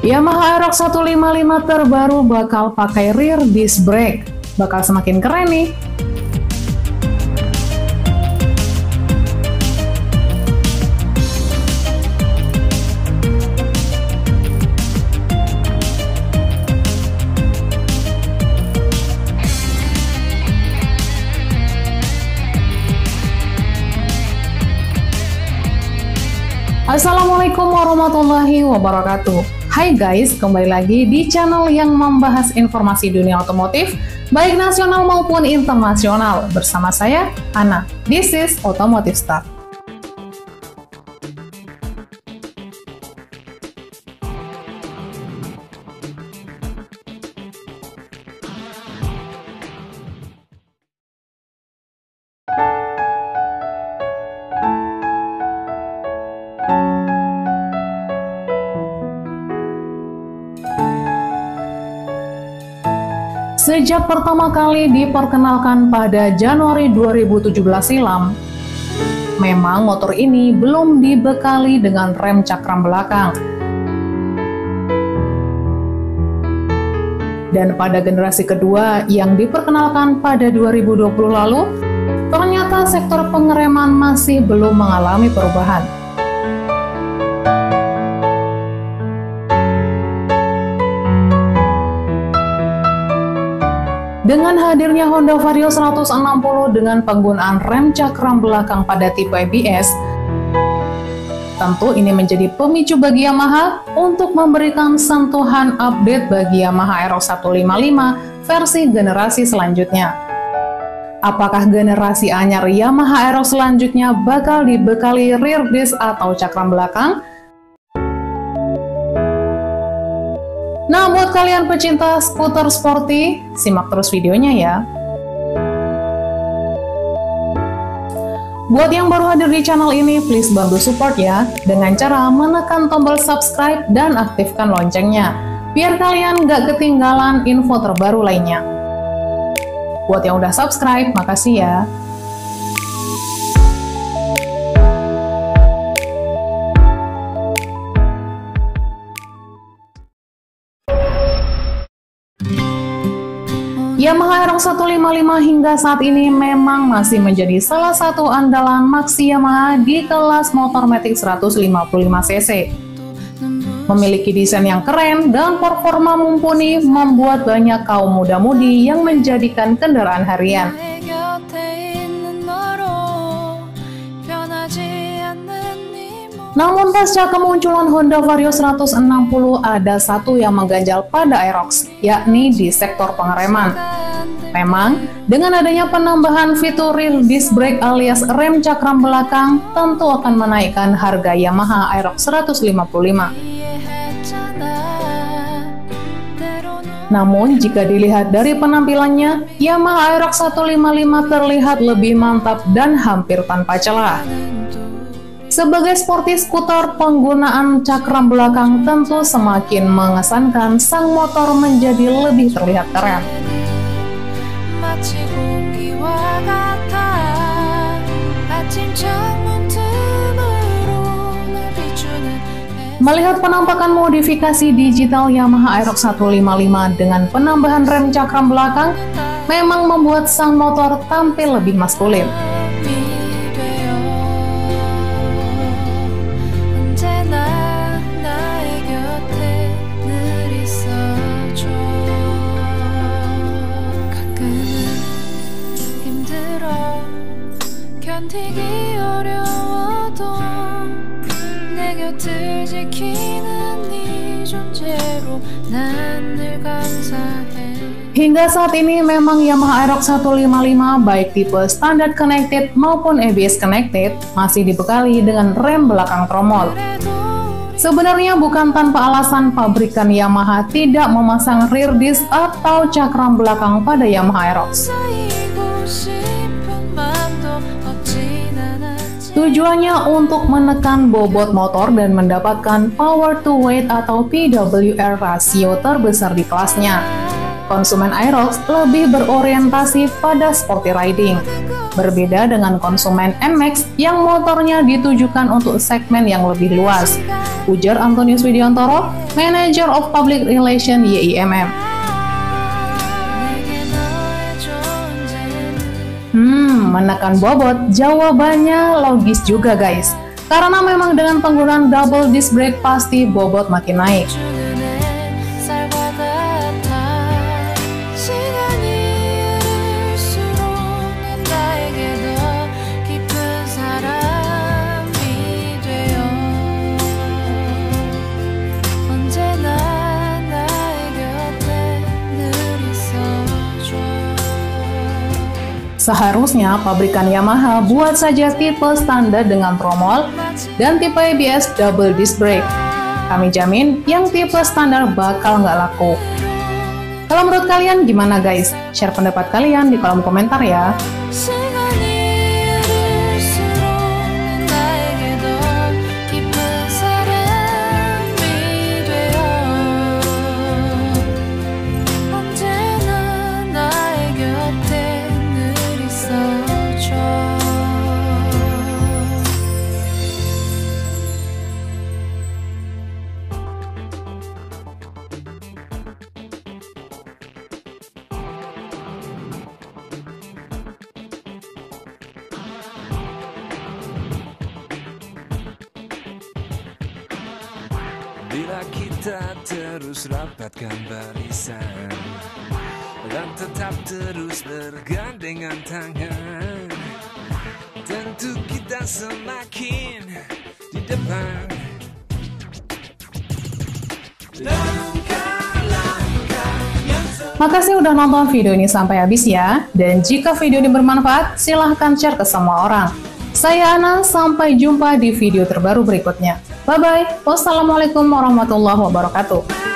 Yamaha Aerox 155 terbaru bakal pakai rear disc brake. Bakal semakin keren nih. Assalamualaikum warahmatullahi wabarakatuh. Hai guys, kembali lagi di channel yang membahas informasi dunia otomotif, baik nasional maupun internasional. Bersama saya, Ana. This is Automotive Start. Sejak pertama kali diperkenalkan pada Januari 2017 silam, memang motor ini belum dibekali dengan rem cakram belakang. Dan pada generasi kedua yang diperkenalkan pada 2020 lalu, ternyata sektor pengereman masih belum mengalami perubahan. Dengan hadirnya Honda Vario 160 dengan penggunaan rem cakram belakang pada tipe ABS, tentu ini menjadi pemicu bagi Yamaha untuk memberikan sentuhan update bagi Yamaha Aerox 155 versi generasi selanjutnya. Apakah generasi anyar Yamaha Aerox selanjutnya bakal dibekali rear disc atau cakram belakang? Nah, buat kalian pecinta skuter sporty, simak terus videonya ya. Buat yang baru hadir di channel ini, please bantu support ya, dengan cara menekan tombol subscribe dan aktifkan loncengnya, biar kalian gak ketinggalan info terbaru lainnya. Buat yang udah subscribe, makasih ya. Yamaha Aerox 155 hingga saat ini memang masih menjadi salah satu andalan maksi Yamaha di kelas motor matic 155cc. Memiliki desain yang keren dan performa mumpuni membuat banyak kaum muda-mudi yang menjadikan kendaraan harian. Namun pasca kemunculan Honda Vario 160 ada satu yang mengganjal pada Aerox, yakni di sektor pengereman. Memang, dengan adanya penambahan fitur rear disc brake alias rem cakram belakang tentu akan menaikkan harga Yamaha Aerox 155. Namun, jika dilihat dari penampilannya, Yamaha Aerox 155 terlihat lebih mantap dan hampir tanpa celah. Sebagai sporty skuter, penggunaan cakram belakang tentu semakin mengesankan sang motor menjadi lebih terlihat keren. Melihat penampakan modifikasi digital Yamaha Aerox 155 dengan penambahan rem cakram belakang, memang membuat sang motor tampil lebih maskulin. Hingga saat ini memang Yamaha Aerox 155 baik tipe standar connected maupun ABS connected masih dibekali dengan rem belakang tromol. Sebenarnya bukan tanpa alasan pabrikan Yamaha tidak memasang rear disc atau cakram belakang pada Yamaha Aerox. Tujuannya untuk menekan bobot motor dan mendapatkan power to weight atau PWR rasio terbesar di kelasnya. konsumen Aerox lebih berorientasi pada sporty riding. Berbeda dengan konsumen NMAX yang motornya ditujukan untuk segmen yang lebih luas, ujar Antonius Widiantoro, Manager of Public Relations YIMM. Menekan bobot, jawabannya logis juga guys. Karena memang dengan penggunaan double disc brake pasti bobot makin naik. Seharusnya pabrikan Yamaha buat saja tipe standar dengan tromol dan tipe ABS double disc brake. Kami jamin yang tipe standar bakal nggak laku. Kalau menurut kalian gimana guys? Share pendapat kalian di kolom komentar ya. Bila kita terus rapatkan barisan dan tetap terus bergandengan tangan, tentu kita semakin di depan. Makasih udah nonton video ini sampai habis ya. Dan jika video ini bermanfaat, silahkan share ke semua orang. Saya Ana, sampai jumpa di video terbaru berikutnya. Bye-bye. Wassalamualaikum warahmatullahi wabarakatuh.